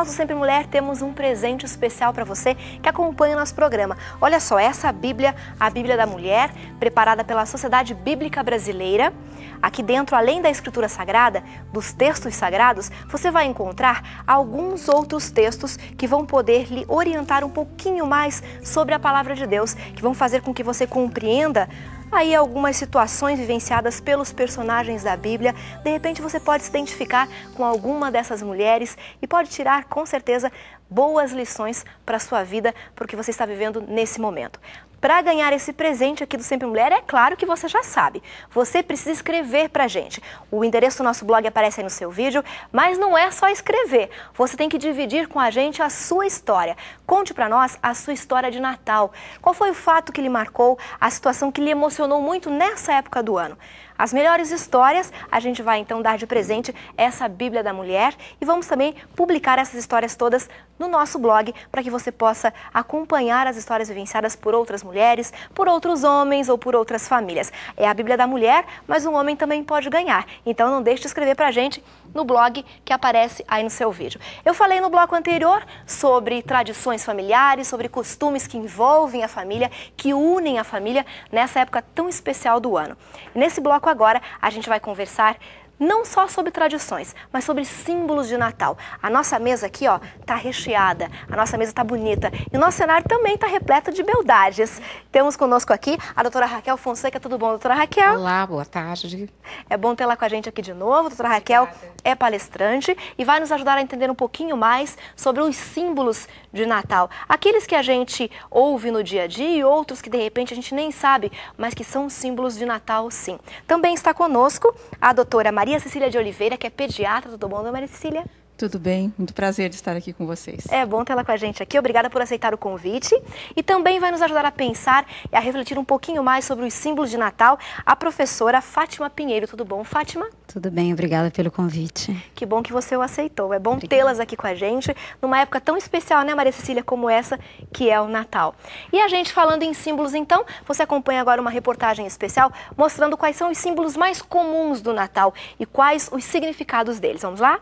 do Sempre Mulher temos um presente especial para você que acompanha o nosso programa. Olha só, essa Bíblia, a Bíblia da Mulher, preparada pela Sociedade Bíblica Brasileira. Aqui dentro, além da Escritura Sagrada, dos textos sagrados, você vai encontrar alguns outros textos que vão poder lhe orientar um pouquinho mais sobre a Palavra de Deus, que vão fazer com que você compreenda aí algumas situações vivenciadas pelos personagens da Bíblia. De repente você pode se identificar com alguma dessas mulheres e pode tirar, com certeza, boas lições para a sua vida, para o que você está vivendo nesse momento. Para ganhar esse presente aqui do Sempre Mulher, é claro que você já sabe. Você precisa escrever para a gente. O endereço do nosso blog aparece aí no seu vídeo, mas não é só escrever. Você tem que dividir com a gente a sua história. Conte para nós a sua história de Natal. Qual foi o fato que lhe marcou, a situação que lhe emocionou muito nessa época do ano? As melhores histórias, a gente vai então dar de presente essa Bíblia da Mulher e vamos também publicar essas histórias todas no nosso blog para que você possa acompanhar as histórias vivenciadas por outras mulheres, por outros homens ou por outras famílias. É a Bíblia da Mulher, mas um homem também pode ganhar. Então não deixe de escrever para a gente no blog que aparece aí no seu vídeo. Eu falei no bloco anterior sobre tradições familiares, sobre costumes que envolvem a família, que unem a família nessa época tão especial do ano. E nesse bloco agora a gente vai conversar não só sobre tradições, mas sobre símbolos de Natal. A nossa mesa aqui, ó, tá recheada, a nossa mesa tá bonita e o nosso cenário também tá repleto de beldades. Temos conosco aqui a doutora Raquel Fonseca. Tudo bom, doutora Raquel? Olá, boa tarde. É bom tê-la com a gente aqui de novo. A doutora Raquel é palestrante e vai nos ajudar a entender um pouquinho mais sobre os símbolos de Natal. Aqueles que a gente ouve no dia a dia e outros que de repente a gente nem sabe, mas que são símbolos de Natal, sim. Também está conosco a doutora Maria Cecília de Oliveira, que é pediatra. Tudo bom, Maria Cecília? Tudo bem, muito prazer de estar aqui com vocês. É bom tê-la com a gente aqui, obrigada por aceitar o convite. E também vai nos ajudar a pensar e a refletir um pouquinho mais sobre os símbolos de Natal, a professora Fátima Pinheiro. Tudo bom, Fátima? Tudo bem, obrigada pelo convite. Que bom que você o aceitou, é bom tê-las aqui com a gente, numa época tão especial, né, Maria Cecília, como essa, que é o Natal. E a gente falando em símbolos, então, você acompanha agora uma reportagem especial mostrando quais são os símbolos mais comuns do Natal e quais os significados deles. Vamos lá?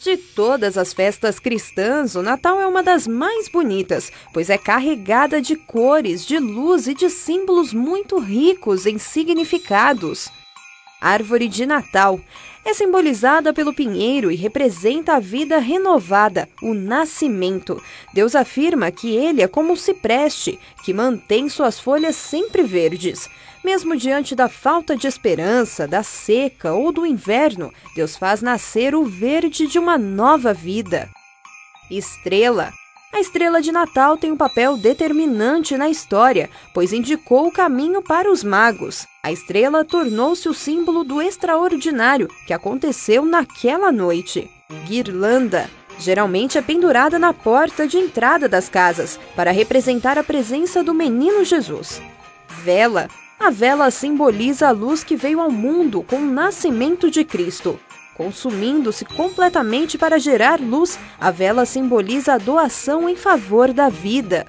De todas as festas cristãs, o Natal é uma das mais bonitas, pois é carregada de cores, de luz e de símbolos muito ricos em significados. A árvore de Natal é simbolizada pelo pinheiro e representa a vida renovada, o nascimento. Deus afirma que ele é como o cipreste, que mantém suas folhas sempre verdes. Mesmo diante da falta de esperança, da seca ou do inverno, Deus faz nascer o verde de uma nova vida. Estrela. A estrela de Natal tem um papel determinante na história, pois indicou o caminho para os magos. A estrela tornou-se o símbolo do extraordinário que aconteceu naquela noite. Guirlanda. Geralmente é pendurada na porta de entrada das casas, para representar a presença do menino Jesus. Vela. A vela simboliza a luz que veio ao mundo com o nascimento de Cristo. Consumindo-se completamente para gerar luz, a vela simboliza a doação em favor da vida.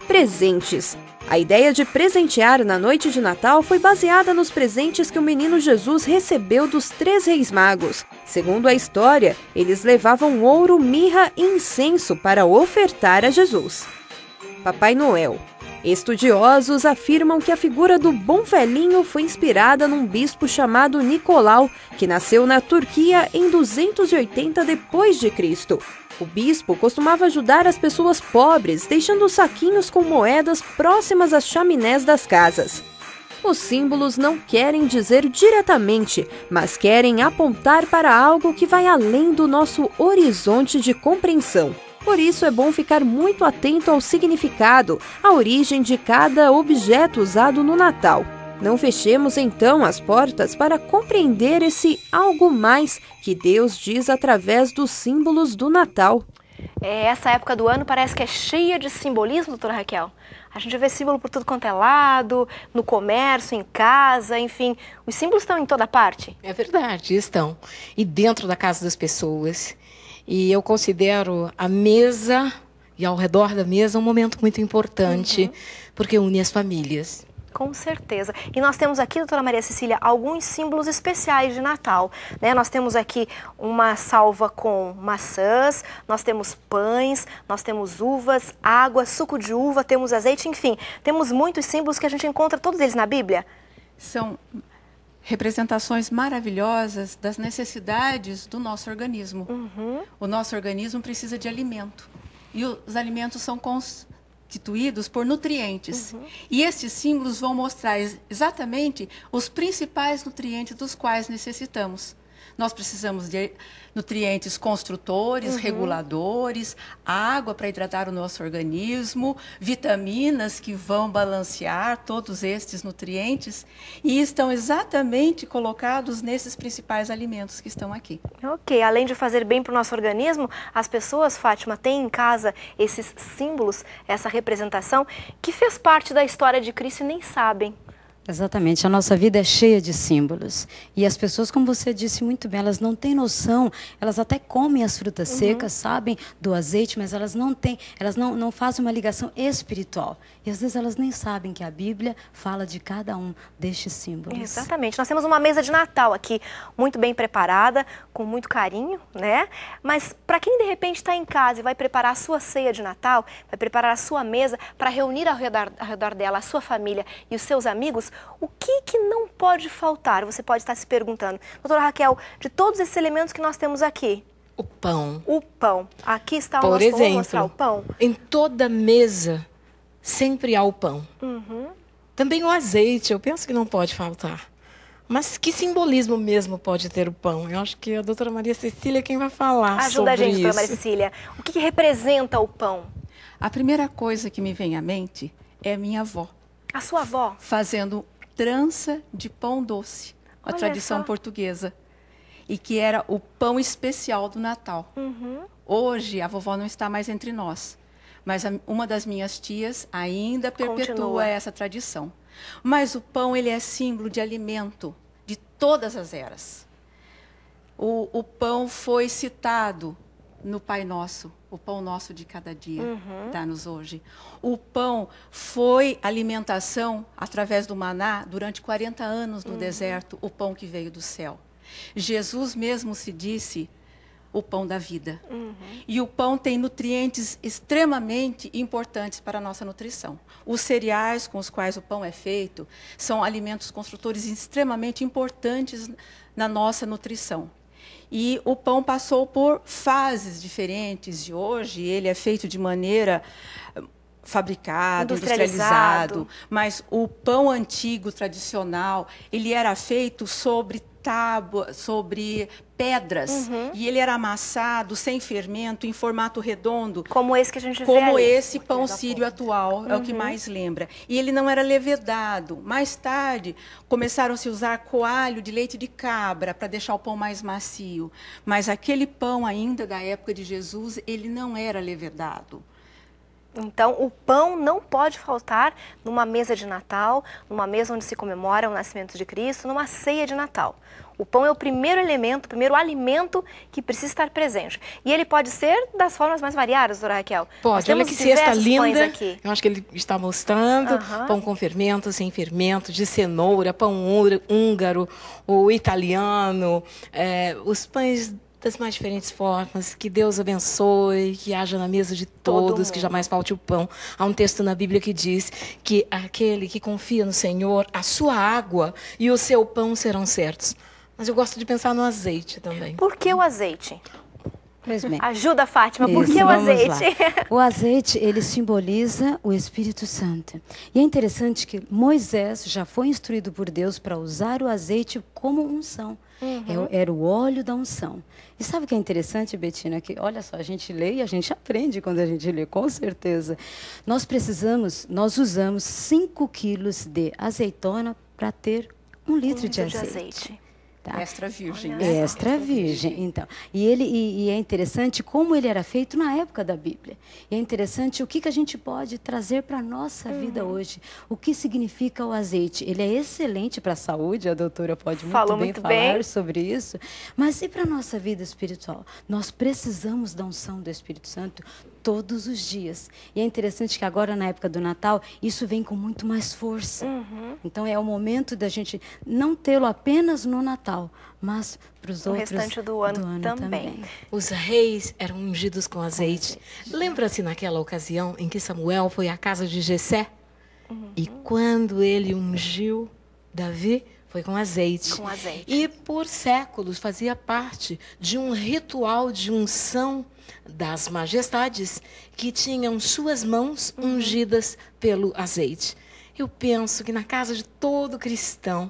Presentes. A ideia de presentear na noite de Natal foi baseada nos presentes que o menino Jesus recebeu dos 3 reis magos. Segundo a história, eles levavam ouro, mirra e incenso para ofertar a Jesus. Papai Noel. Estudiosos afirmam que a figura do bom velhinho foi inspirada num bispo chamado Nicolau, que nasceu na Turquia em 280 d.C. O bispo costumava ajudar as pessoas pobres, deixando saquinhos com moedas próximas às chaminés das casas. Os símbolos não querem dizer diretamente, mas querem apontar para algo que vai além do nosso horizonte de compreensão. Por isso é bom ficar muito atento ao significado, à origem de cada objeto usado no Natal. Não fechemos então as portas para compreender esse algo mais que Deus diz através dos símbolos do Natal. Essa época do ano parece que é cheia de simbolismo, doutora Raquel. A gente vê símbolo por tudo quanto é lado, no comércio, em casa, enfim. Os símbolos estão em toda parte. É verdade, estão. E dentro da casa das pessoas. E eu considero a mesa e ao redor da mesa um momento muito importante, porque une as famílias. Com certeza. E nós temos aqui, doutora Maria Cecília, alguns símbolos especiais de Natal, né? Nós temos aqui uma salva com maçãs, nós temos pães, nós temos uvas, água, suco de uva, temos azeite, enfim, temos muitos símbolos que a gente encontra todos eles na Bíblia. São representações maravilhosas das necessidades do nosso organismo. O nosso organismo precisa de alimento. E os alimentos são constituídos por nutrientes. E estes símbolos vão mostrar exatamente os principais nutrientes dos quais necessitamos. Nós precisamos de nutrientes construtores, reguladores, água para hidratar o nosso organismo, vitaminas que vão balancear todos estes nutrientes e estão exatamente colocados nesses principais alimentos que estão aqui. Ok, além de fazer bem para o nosso organismo, as pessoas, Fátima, têm em casa esses símbolos, essa representação, que fez parte da história de Cristo e nem sabem. Exatamente, a nossa vida é cheia de símbolos. E as pessoas, como você disse muito bem, elas não têm noção, elas até comem as frutas secas, sabem do azeite, mas elas não têm, elas não fazem uma ligação espiritual. E às vezes elas nem sabem que a Bíblia fala de cada um destes símbolos. Exatamente, nós temos uma mesa de Natal aqui, muito bem preparada, com muito carinho, né? Mas para quem de repente está em casa e vai preparar a sua ceia de Natal, vai preparar a sua mesa para reunir ao redor dela a sua família e os seus amigos, o que não pode faltar? Você pode estar se perguntando. Doutora Raquel, de todos esses elementos que nós temos aqui. O pão. O pão. Aqui está o Por nosso pão. Vamos mostrar o pão. Em toda mesa sempre há o pão. Também o azeite, eu penso que não pode faltar. Mas que simbolismo mesmo pode ter o pão? Eu acho que a doutora Maria Cecília é quem vai falar Ajuda sobre a gente, isso. doutora Maria Cecília. O que representa o pão? A primeira coisa que me vem à mente é a minha avó. A sua avó? Fazendo trança de pão doce, a tradição portuguesa. E que era o pão especial do Natal. Hoje, a vovó não está mais entre nós. Mas uma das minhas tias ainda perpetua essa tradição. Mas o pão, ele é símbolo de alimento de todas as eras. O pão foi citado no Pai Nosso, o pão nosso de cada dia, dá-nos hoje. O pão foi alimentação através do maná durante 40 anos no deserto, o pão que veio do céu. Jesus mesmo se disse o pão da vida. E o pão tem nutrientes extremamente importantes para a nossa nutrição. Os cereais com os quais o pão é feito são alimentos construtores extremamente importantes na nossa nutrição. E o pão passou por fases diferentes e hoje ele é feito de maneira fabricado, industrializado. Mas o pão antigo, tradicional, ele era feito sobre tábua, sobre pedras, e ele era amassado sem fermento, em formato redondo. Como esse que a gente vê Como ali. esse pão sírio atual, é o que mais lembra. E ele não era levedado. Mais tarde, começaram a se usar coalho de leite de cabra para deixar o pão mais macio. Mas aquele pão ainda da época de Jesus, ele não era levedado. Então, o pão não pode faltar numa mesa de Natal, numa mesa onde se comemora o nascimento de Cristo, numa ceia de Natal. O pão é o primeiro elemento, o primeiro alimento que precisa estar presente. E ele pode ser das formas mais variadas, doutora Raquel. Pode, olha que cesta linda. Aqui. Eu acho que ele está mostrando pão com fermento, sem fermento, de cenoura, pão húngaro, o italiano, os pães das mais diferentes formas. Que Deus abençoe, que haja na mesa de todos, que jamais falte o pão. Há um texto na Bíblia que diz que aquele que confia no Senhor, a sua água e o seu pão serão certos. Mas eu gosto de pensar no azeite também. Por que o azeite? Pois bem. Ajuda, Fátima, por que o azeite? O azeite, ele simboliza o Espírito Santo. E é interessante que Moisés já foi instruído por Deus para usar o azeite como unção. Era o óleo da unção. E sabe o que é interessante, Betina? Que, olha só, a gente lê e a gente aprende quando a gente lê, com certeza. Nós usamos 5 quilos de azeitona para ter 1 litro de azeite. Tá? Extra virgem. Extra virgem, então. E é interessante como ele era feito na época da Bíblia. E é interessante o que a gente pode trazer para a nossa vida hoje. O que significa o azeite? Ele é excelente para a saúde, a doutora pode muito bem falar sobre isso. Mas e para a nossa vida espiritual? Nós precisamos da unção do Espírito Santo todos os dias. E é interessante que agora, na época do Natal, isso vem com muito mais força. Então, é o momento da gente não tê-lo apenas no Natal, mas para os outros restante do ano também. Os reis eram ungidos com azeite. Lembra-se naquela ocasião em que Samuel foi à casa de Jessé? E quando ele ungiu Davi, foi com azeite. Com azeite. E por séculos fazia parte de um ritual de unção das majestades que tinham suas mãos ungidas pelo azeite. Eu penso que na casa de todo cristão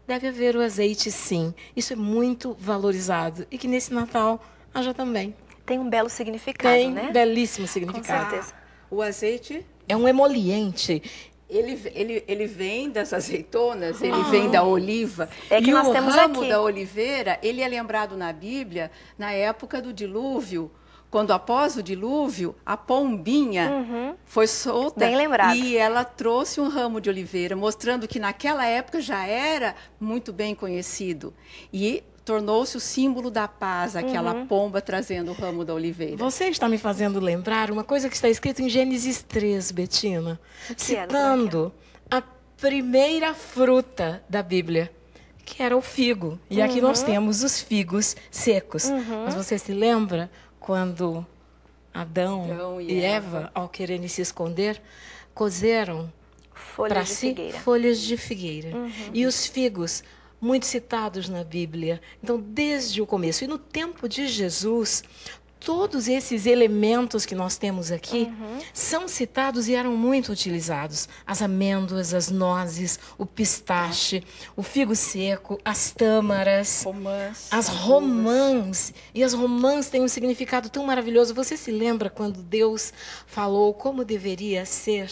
deve haver o azeite, sim. Isso é muito valorizado. E que nesse Natal haja também. Tem um belo significado, Tem né? belíssimo significado. Com certeza. O azeite, É um emoliente. ele vem das azeitonas, ele vem da oliva. É que e nós o temos ramo aqui. da oliveira, ele é lembrado na Bíblia na época do dilúvio, quando após o dilúvio, a pombinha foi solta. Bem lembrado. E ela trouxe um ramo de oliveira, mostrando que naquela época já era muito bem conhecido. E tornou-se o símbolo da paz, aquela pomba trazendo o ramo da oliveira. Você está me fazendo lembrar uma coisa que está escrita em Gênesis 3, Betina, que é, citando a primeira fruta da Bíblia, que era o figo. E aqui nós temos os figos secos. Mas você se lembra quando Adão e Eva, ao quererem se esconder, cozeram para de si figueira. folhas de figueira. E os figos, muito citados na Bíblia. Então, desde o começo. E no tempo de Jesus, todos esses elementos que nós temos aqui são citados e eram muito utilizados. As amêndoas, as nozes, o pistache, o figo seco, as tâmaras, Romãs, as romãs. E as romãs têm um significado tão maravilhoso. Você se lembra quando Deus falou como deveria ser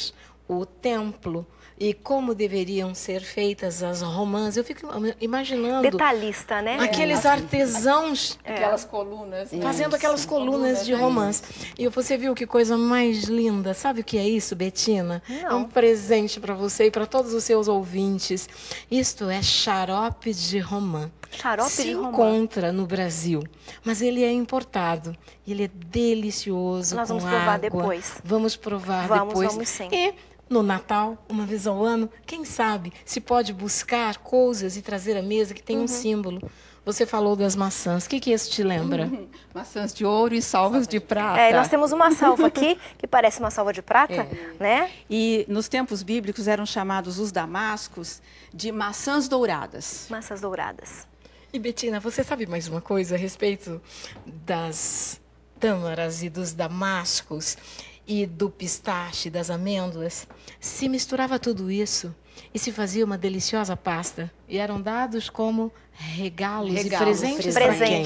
o templo? E como deveriam ser feitas as romãs? Eu fico imaginando... Detalhista, né? Aqueles artesãos aquelas colunas. fazendo aquelas colunas de romãs. E você viu que coisa mais linda? Sabe o que é isso, Betina? Não. É um presente para você e para todos os seus ouvintes. Isto é xarope de romã. Xarope Se de romã. encontra no Brasil, mas ele é importado. Ele é delicioso. Nós vamos com provar água. depois. Vamos provar Vamos, depois. vamos sim. E no Natal, uma vez ao ano, quem sabe se pode buscar coisas e trazer à mesa que tem um símbolo. Você falou das maçãs. O que isso te lembra? Maçãs de ouro e salvas de prata. É, nós temos uma salva aqui, que parece uma salva de prata, né? E nos tempos bíblicos eram chamados os damascos de maçãs douradas. Maçãs douradas. E Betina, você sabe mais uma coisa a respeito das tâmaras e dos damascos e do pistache, das amêndoas? Se misturava tudo isso e se fazia uma deliciosa pasta. E eram dados como regalos e presentes para quem?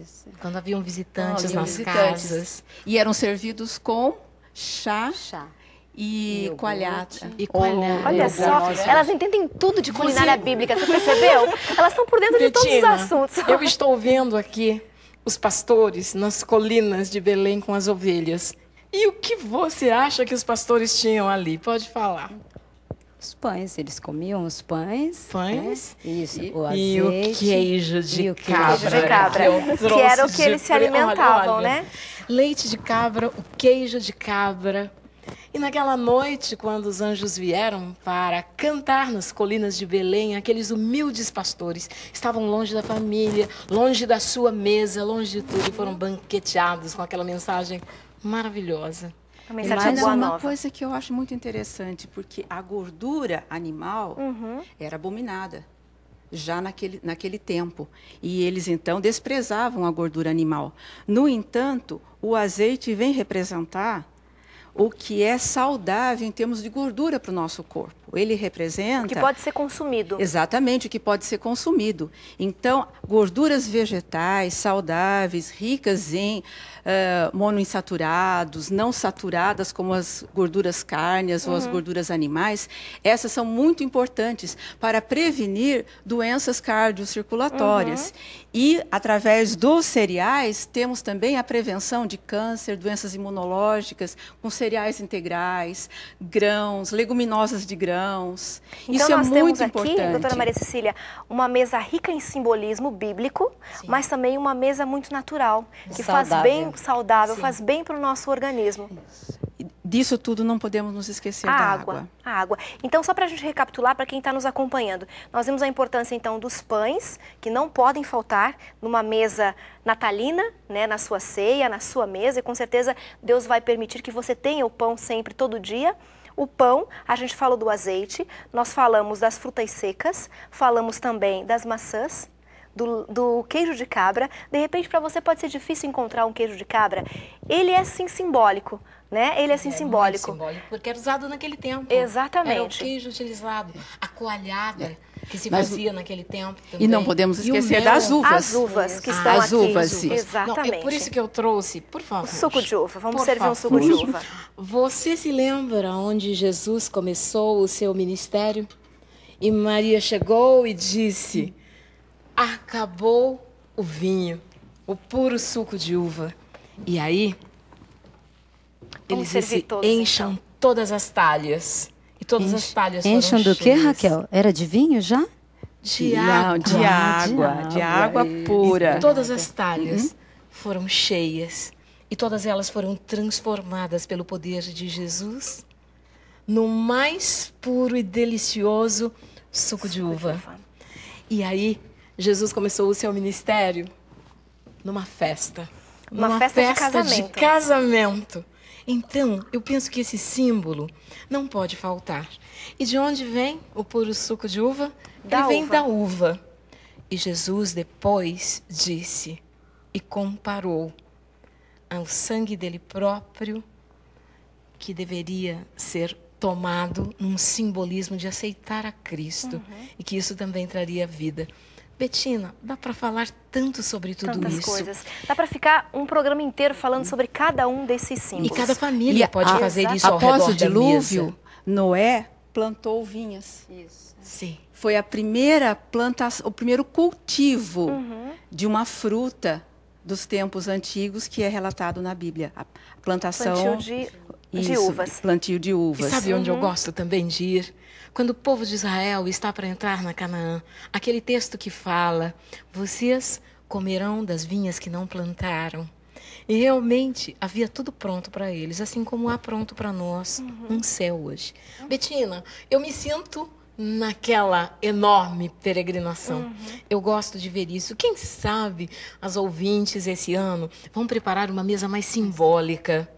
Isso. Quando haviam visitantes Haviam nas visitantes. casas. E eram servidos com chá Chá. e Iogurte. coalhada. E coalhada. Olha só, elas entendem tudo de culinária bíblica, você percebeu? Elas estão por dentro de todos os Betina, assuntos. eu estou vendo aqui os pastores nas colinas de Belém com as ovelhas. E o que você acha que os pastores tinham ali? Pode falar. Os pães, eles comiam os pães. Pães? Né? Isso, o E azeite. o queijo de e o queijo cabra. de cabra, eu que trouxe era o que de eles se pre- alimentavam, olha. né? Leite de cabra, o queijo de cabra. E naquela noite, quando os anjos vieram para cantar nas colinas de Belém, aqueles humildes pastores estavam longe da família, longe da sua mesa, longe de tudo, e foram banqueteados com aquela mensagem maravilhosa. A E mensagem mais é boa uma nova. coisa que eu acho muito interessante, porque a gordura animal era abominada já naquele tempo. E eles, então, desprezavam a gordura animal. No entanto, o azeite vem representar o que é saudável em termos de gordura para o nosso corpo. Ele representa... O que pode ser consumido. Exatamente, o que pode ser consumido. Então, gorduras vegetais saudáveis, ricas em monoinsaturados, não saturadas como as gorduras cárneas ou as gorduras animais, essas são muito importantes para prevenir doenças cardiocirculatórias. E, através dos cereais, temos também a prevenção de câncer, doenças imunológicas, com cereais integrais, grãos, leguminosas de grão, grãos. Então, isso é nós muito temos aqui, importante. doutora Maria Cecília, uma mesa rica em simbolismo bíblico, Sim. mas também uma mesa muito natural, que faz Saudável. bem, saudável, Sim. faz bem para o nosso organismo. Disso tudo não podemos nos esquecer A da água, a água. Então, só para a gente recapitular, para quem está nos acompanhando, nós vimos a importância, então, dos pães, que não podem faltar numa mesa natalina, né, na sua ceia, na sua mesa, e com certeza Deus vai permitir que você tenha o pão sempre, todo dia. O pão, a gente falou do azeite, nós falamos das frutas secas, falamos também das maçãs, do queijo de cabra. De repente, para você pode ser difícil encontrar um queijo de cabra. Ele é, sim, simbólico, né? Ele é, sim, simbólico. Muito simbólico, porque era usado naquele tempo. Exatamente. Era o queijo utilizado, a coalhada que se fazia naquele tempo também. E não podemos E o esquecer mel. das uvas. As uvas que estão As aqui. uvas, sim. Exatamente. Não, é por isso que eu trouxe, por favor. O suco de uva. Vamos Por servir um suco favor. de uva. Você se lembra onde Jesus começou o seu ministério? E Maria chegou e disse: acabou o vinho, o puro suco de uva. E aí, ele Vamos servir disse: todos, encham então. todas as talhas. E todas as talhas foram Encham do que, cheias. Raquel? Era de vinho já? De Não, água. de água pura. Todas as talhas foram cheias e todas elas foram transformadas pelo poder de Jesus no mais puro e delicioso suco de uva. E aí, Jesus começou o seu ministério numa festa. Uma Numa festa de de casamento. casamento. Então, eu penso que esse símbolo não pode faltar. E de onde vem o puro suco de uva? Da Ele vem uva. da uva. E Jesus depois disse e comparou ao sangue dele próprio, que deveria ser tomado num simbolismo de aceitar a Cristo, e que isso também traria vida. Betina, dá para falar tanto sobre tudo Tantas isso. coisas. Dá para ficar um programa inteiro falando sobre cada um desses E símbolos. cada família pode fazer isso ao Após redor o da dilúvio, mesa. Noé plantou vinhas. Sim. Foi a primeira plantação, o primeiro cultivo de uma fruta dos tempos antigos que é relatado na Bíblia. A plantação Plantio de uvas. Plantio de E uvas. sabe onde eu gosto também de ir? Quando o povo de Israel está para entrar na Canaã, aquele texto que fala: vocês comerão das vinhas que não plantaram. E realmente havia tudo pronto para eles, assim como há pronto para nós um céu hoje. Betina, eu me sinto naquela enorme peregrinação. Eu gosto de ver isso. Quem sabe as ouvintes esse ano vão preparar uma mesa mais simbólica.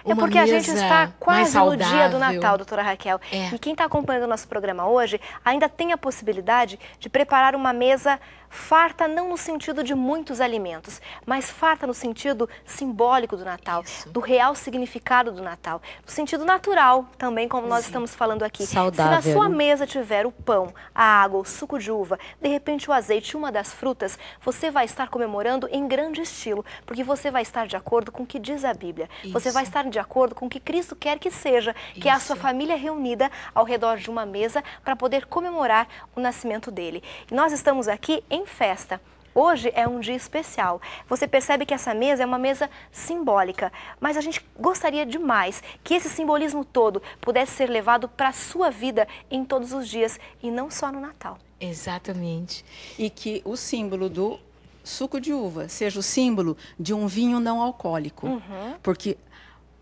É porque a gente está quase no dia do Natal, doutora Raquel. É. E quem está acompanhando o nosso programa hoje ainda tem a possibilidade de preparar uma mesa farta, não no sentido de muitos alimentos, mas farta no sentido simbólico do Natal, do real significado do Natal, no sentido natural também, como nós estamos falando aqui. Saudável, Se na sua né? mesa tiver o pão, a água, o suco de uva, de repente o azeite, uma das frutas, você vai estar comemorando em grande estilo, porque você vai estar de acordo com o que diz a Bíblia. Você vai estar de acordo com o que Cristo quer que seja, que é a sua família reunida ao redor de uma mesa para poder comemorar o nascimento dele. E nós estamos aqui em festa. Hoje é um dia especial. Você percebe que essa mesa é uma mesa simbólica, mas a gente gostaria demais que esse simbolismo todo pudesse ser levado para a sua vida em todos os dias e não só no Natal. Exatamente. E que o símbolo do suco de uva seja o símbolo de um vinho não alcoólico. Porque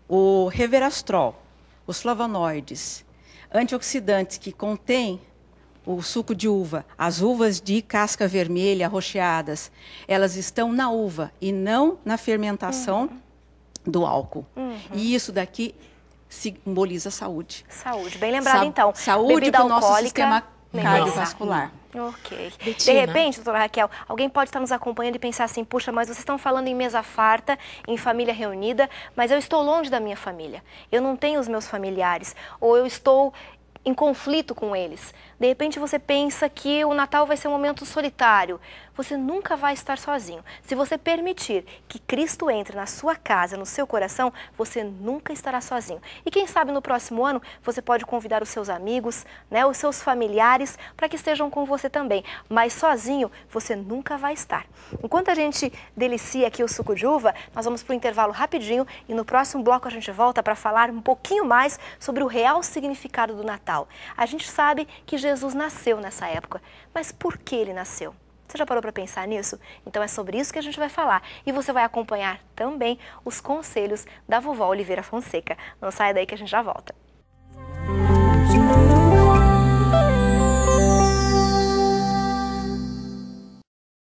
o resveratrol, os flavonoides, antioxidantes que contém o suco de uva, as uvas de casca vermelha rocheadas, elas estão na uva e não na fermentação do álcool. E isso daqui simboliza saúde. Saúde, bem lembrado então. Saúde Bebida para o nosso alcoólica, sistema nem cardiovascular. Ok. De Betina. repente, doutora Raquel, alguém pode estar nos acompanhando e pensar assim, puxa, mas vocês estão falando em mesa farta, em família reunida, mas eu estou longe da minha família. Eu não tenho os meus familiares, ou eu estou em conflito com eles. De repente você pensa que o Natal vai ser um momento solitário. Você nunca vai estar sozinho. Se você permitir que Cristo entre na sua casa, no seu coração, você nunca estará sozinho. E quem sabe no próximo ano você pode convidar os seus amigos, né, os seus familiares, para que estejam com você também. Mas sozinho você nunca vai estar. Enquanto a gente delicia aqui o suco de uva, nós vamos para o intervalo rapidinho e no próximo bloco a gente volta para falar um pouquinho mais sobre o real significado do Natal. A gente sabe que Jesus nasceu nessa época, mas por que ele nasceu? Você já parou para pensar nisso? Então é sobre isso que a gente vai falar. E você vai acompanhar também os conselhos da vovó Oliveira Fonseca. Não saia daí que a gente já volta.